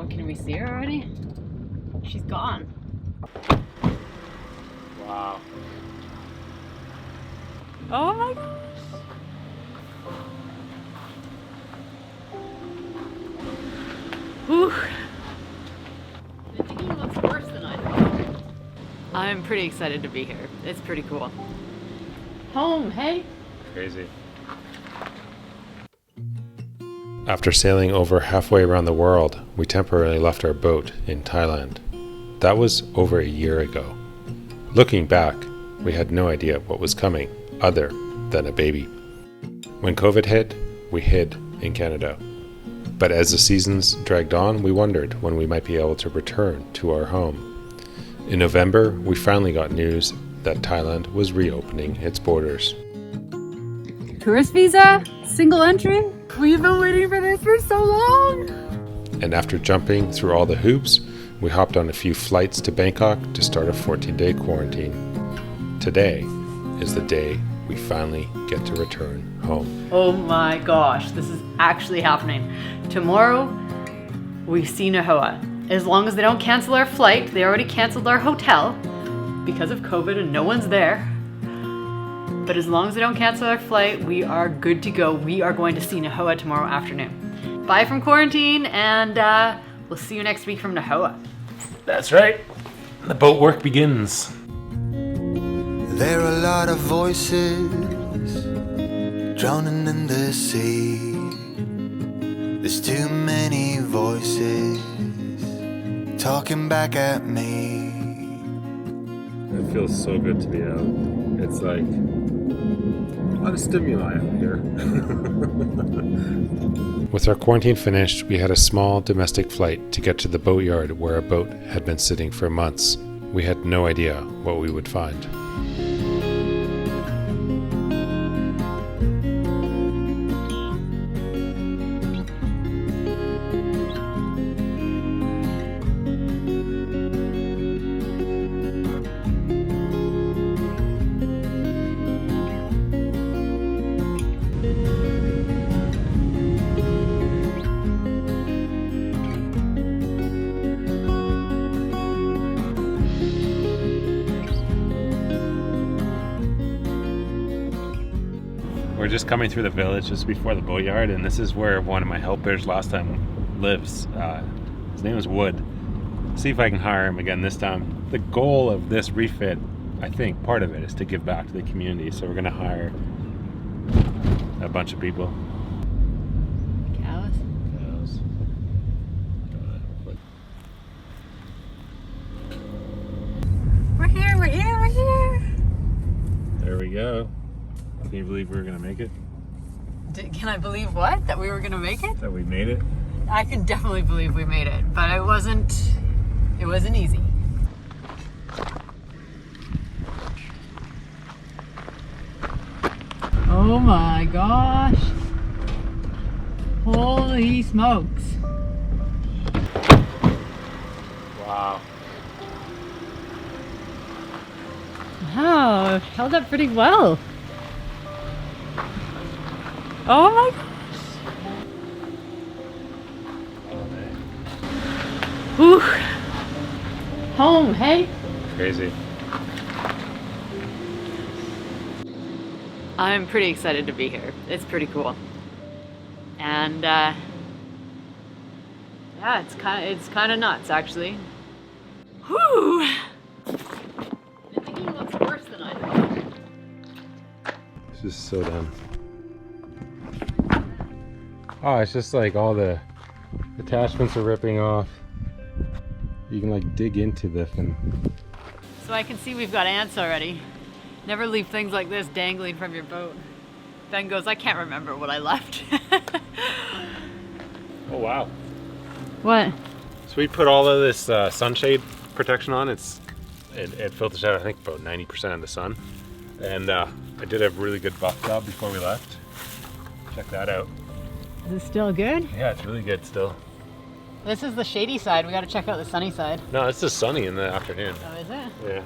Oh, can we see her already? She's gone. Wow. Oh my gosh. Whew. The digging looks worse than I thought. I'm pretty excited to be here. It's pretty cool. Home, hey? Crazy. After sailing over halfway around the world, we temporarily left our boat in Thailand. That was over a year ago. Looking back, we had no idea what was coming other than a baby. When COVID hit, we hid in Canada. But as the seasons dragged on, we wondered when we might be able to return to our home. In November, we finally got news that Thailand was reopening its borders. Tourist visa? Single entry? We've been waiting for this for so long! And after jumping through all the hoops, we hopped on a few flights to Bangkok to start a 14-day quarantine. Today is the day we finally get to return home. Oh my gosh, this is actually happening. Tomorrow, we see Nahoa. As long as they don't cancel our flight, they already canceled our hotel because of COVID and no one's there. But as long as they don't cancel our flight, we are good to go. We are going to see Nahoa tomorrow afternoon. Bye from quarantine, and we'll see you next week from Nahoa. That's right. The boat work begins. There are a lot of voices drowning in the sea. There's too many voices talking back at me. It feels so good to be out. It's like a lot of stimuli out here. With our quarantine finished, we had a small domestic flight to get to the boatyard where our boat had been sitting for months. We had no idea what we would find. We're just coming through the village just before the boatyard, and this is where one of my helpers last time lives. His name is Wood. See if I can hire him again this time. The goal of this refit, I think part of it is to give back to the community, so we're going to hire a bunch of people. Cows? Cows. We're here, we're here, we're here! There we go. Can you believe we were going to make it? Can I believe what? That we were gonna make it? That we made it? I can definitely believe we made it, but it wasn't easy. Oh my gosh. Holy smokes. Wow. Wow, held up pretty well. Oh my gosh. Whew. Home, hey? Crazy. I'm pretty excited to be here. It's pretty cool. And yeah, it's kind of nuts actually. Whew. The digging looks worse than I thought. This is so dumb. Oh, it's just like all the attachments are ripping off. You can like dig into this and... So I can see we've got ants already. Never leave things like this dangling from your boat. Ben goes, I can't remember what I left. Oh wow. What? So we put all of this sunshade protection on. It filters out I think about 90% of the sun. And I did a really good buff job before we left. Check that out. Is it still good? Yeah, it's really good still. This is the shady side. We got to check out the sunny side. No, it's just sunny in the afternoon. Oh, is it? Yeah.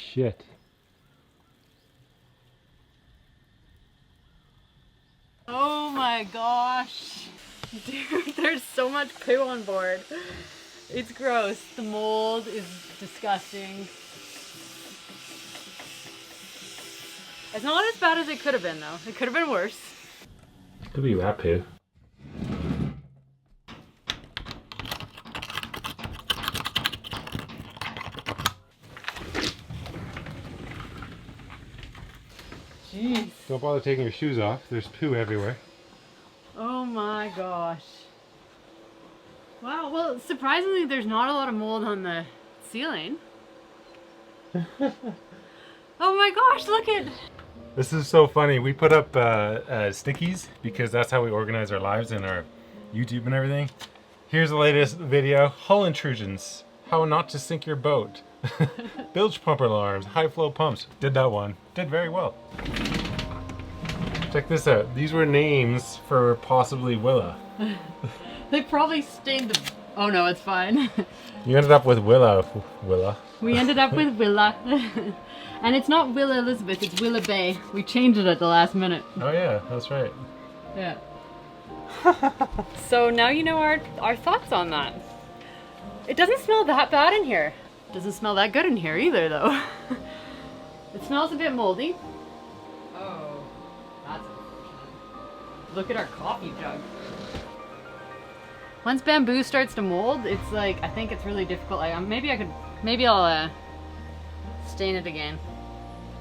shit. Oh my gosh. Dude, there's so much poo on board. It's gross. The mold is disgusting. It's not as bad as it could have been though. It could have been worse. Could be rat poo. Jeez. Don't bother taking your shoes off. There's poo everywhere. Oh my gosh. Wow, well, surprisingly, there's not a lot of mold on the ceiling. Oh my gosh, look at... This is so funny. We put up stickies because that's how we organize our lives and our YouTube and everything. Here's the latest video. Hull intrusions. How not to sink your boat. Bilge pump alarms. High flow pumps. Did that one. Did very well. Check this out. These were names for possibly Willa. They probably stained the... Oh no, it's fine. You ended up with Willa. Willa. We ended up with Willa. And it's not Willa Elizabeth, it's Willa Bay. We changed it at the last minute. Oh yeah, that's right. Yeah. So now you know our thoughts on that. It doesn't smell that bad in here. Doesn't smell that good in here either though. It smells a bit moldy. Oh, that's unfortunate. Look at our coffee jug. Once bamboo starts to mold, it's like, I think it's really difficult. Maybe I'll stain it again.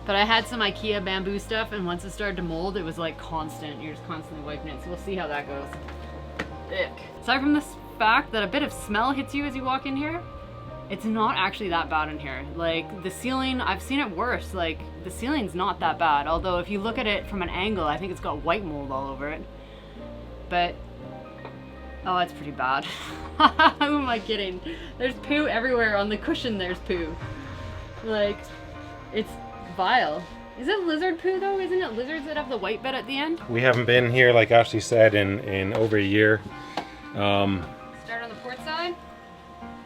But I had some IKEA bamboo stuff, and once it started to mold, it was like constant. You're just constantly wiping it, so we'll see how that goes. Ick. Aside from this fact that a bit of smell hits you as you walk in here, it's not actually that bad in here. Like, the ceiling, I've seen it worse. Like, the ceiling's not that bad. Although, if you look at it from an angle, I think it's got white mold all over it. But, oh, it's pretty bad. Who am I kidding? There's poo everywhere. On the cushion, there's poo. Like, it's vile. Is it lizard poo though? Isn't it lizards that have the white bit at the end? We haven't been here, like Ashley said, in over a year. Start on the port side.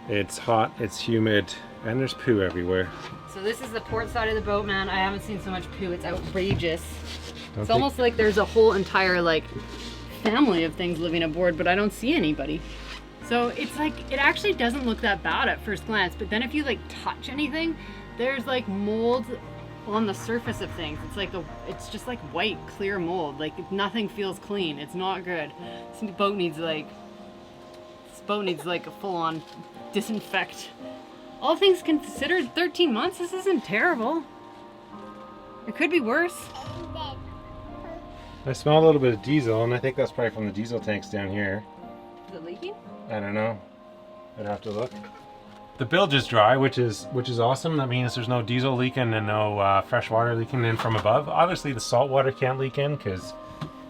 It's hot, it's humid, and there's poo everywhere. So this is the port side of the boat, man. I haven't seen so much poo. It's outrageous. Don't It's almost like there's a whole entire like family of things living aboard, but I don't see anybody. So it's like, it actually doesn't look that bad at first glance, but then if you like touch anything, there's like mold on the surface of things. It's like it's just like white, clear mold. Like nothing feels clean. It's not good. This boat needs like a full-on disinfect. All things considered, 13 months, this isn't terrible. It could be worse. I smell a little bit of diesel, and I think that's probably from the diesel tanks down here. Is it leaking? I don't know. I'd have to look. The bilge is dry, which is awesome. That means there's no diesel leaking and no fresh water leaking in from above. Obviously, the salt water can't leak in because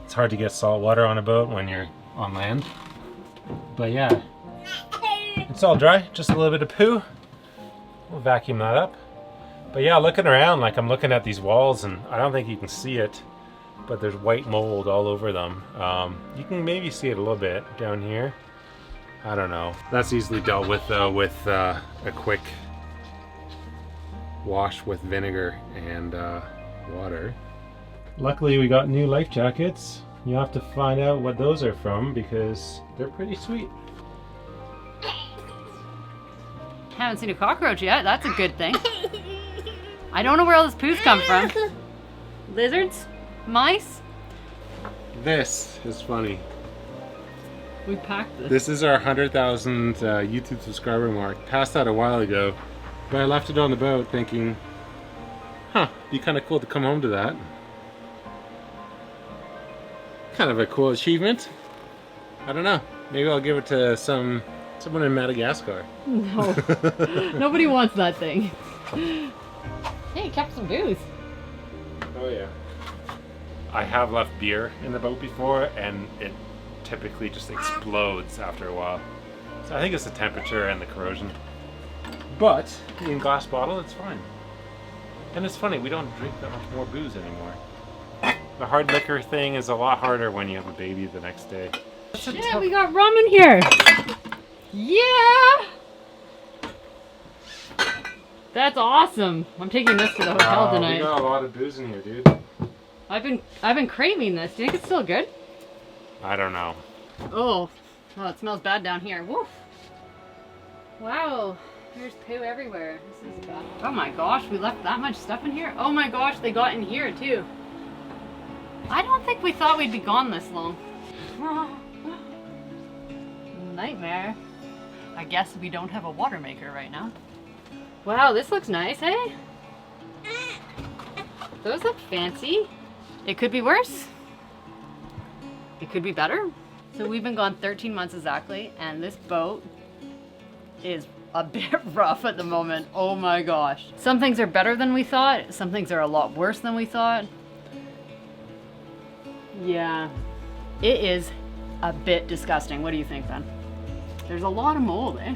it's hard to get salt water on a boat when you're on land. But yeah, it's all dry. Just a little bit of poo. We'll vacuum that up. But yeah, looking around, like I'm looking at these walls, and I don't think you can see it, but there's white mold all over them. You can maybe see it a little bit down here. I don't know. That's easily dealt with though with a quick wash with vinegar and water. Luckily we got new life jackets. You have to find out what those are from because they're pretty sweet. Haven't seen a cockroach yet. That's a good thing. I don't know where all this poo's come from. Lizards? Mice? This is funny. We packed this. This is our 100,000 YouTube subscriber mark. Passed that a while ago, but I left it on the boat thinking, be kind of cool to come home to that. Kind of a cool achievement. I don't know. Maybe I'll give it to someone in Madagascar. No. Nobody wants that thing. Hey, kept some booze. Oh yeah. I have left beer in the boat before, and it typically just explodes after a while. So I think it's the temperature and the corrosion. But in glass bottle, it's fine. And it's funny, we don't drink that much more booze anymore. The hard liquor thing is a lot harder when you have a baby the next day. Yeah, we got rum in here. Yeah. That's awesome. I'm taking this to the hotel tonight. We got a lot of booze in here, dude. I've been craving this. Do you think it's still good? I don't know. Oh, it smells bad down here. Woof. Wow, there's poo everywhere. This is bad. Oh my gosh, we left that much stuff in here? Oh my gosh, they got in here too. I don't think we thought we'd be gone this long. Nightmare. I guess we don't have a water maker right now. Wow, this looks nice, hey? Those look fancy. It could be worse. It could be better. So we've been gone 13 months exactly, and this boat is a bit rough at the moment. Oh my gosh. Some things are better than we thought. Some things are a lot worse than we thought. Yeah, it is a bit disgusting. What do you think then? There's a lot of mold, eh?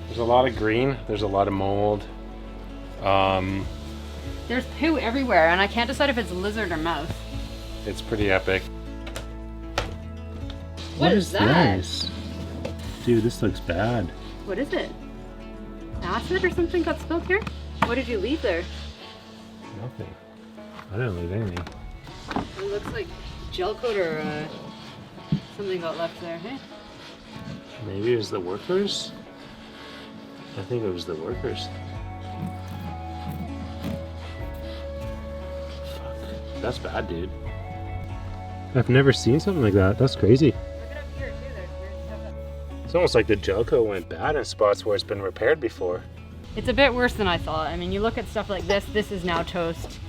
There's a lot of green. There's a lot of mold. There's poo everywhere, and I can't decide if it's lizard or mouse. It's pretty epic. What is that? This? Dude, this looks bad. What is it? Acid or something got spilled here? What did you leave there? Nothing. I didn't leave anything. It looks like gel coat or something got left there, hey? Maybe it was the workers? I think it was the workers. Fuck. That's bad, dude. I've never seen something like that. That's crazy. Look it up here too. There's weird stuff up. It's almost like the gel coat went bad in spots where it's been repaired before. It's a bit worse than I thought. I mean, you look at stuff like this. This is now toast.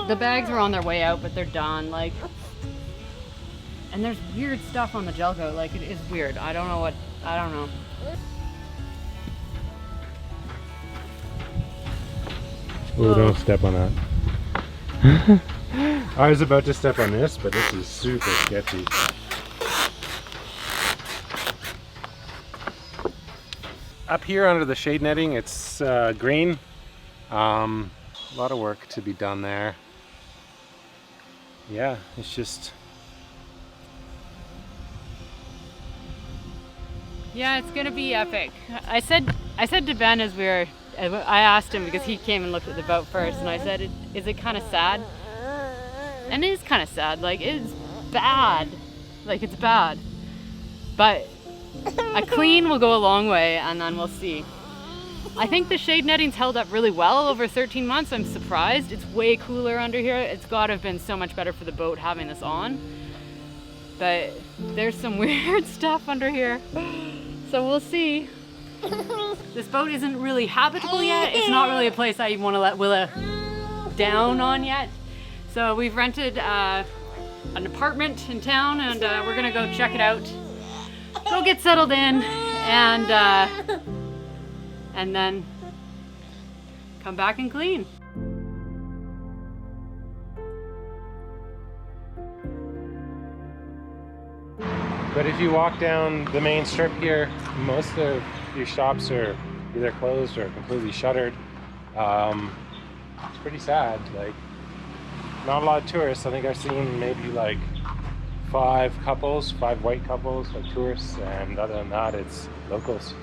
The bags were on their way out, but they're done. Like, and there's weird stuff on the gel coat. Like, it is weird. I don't know. Oh, don't step on that. I was about to step on this, but this is super sketchy. Up here under the shade netting, it's green. A lot of work to be done there. Yeah, it's just... Yeah, it's gonna be epic. I said to Ben as I asked him because he came and looked at the boat first, and I said, is it kind of sad? And it is kind of sad. Like, it's bad. Like, it's bad. But a clean will go a long way, and then we'll see. I think the shade netting's held up really well over 13 months. I'm surprised. It's way cooler under here. It's got to have been so much better for the boat having this on. But there's some weird stuff under here. So we'll see. This boat isn't really habitable yet. It's not really a place I want to let Willa down on yet. So we've rented an apartment in town, and we're gonna go check it out. Go get settled in, and then come back and clean. But if you walk down the main strip here, most of your shops are either closed or completely shuttered. It's pretty sad. Like, not a lot of tourists. I think I've seen maybe like 5 white couples, like tourists, and other than that, it's locals.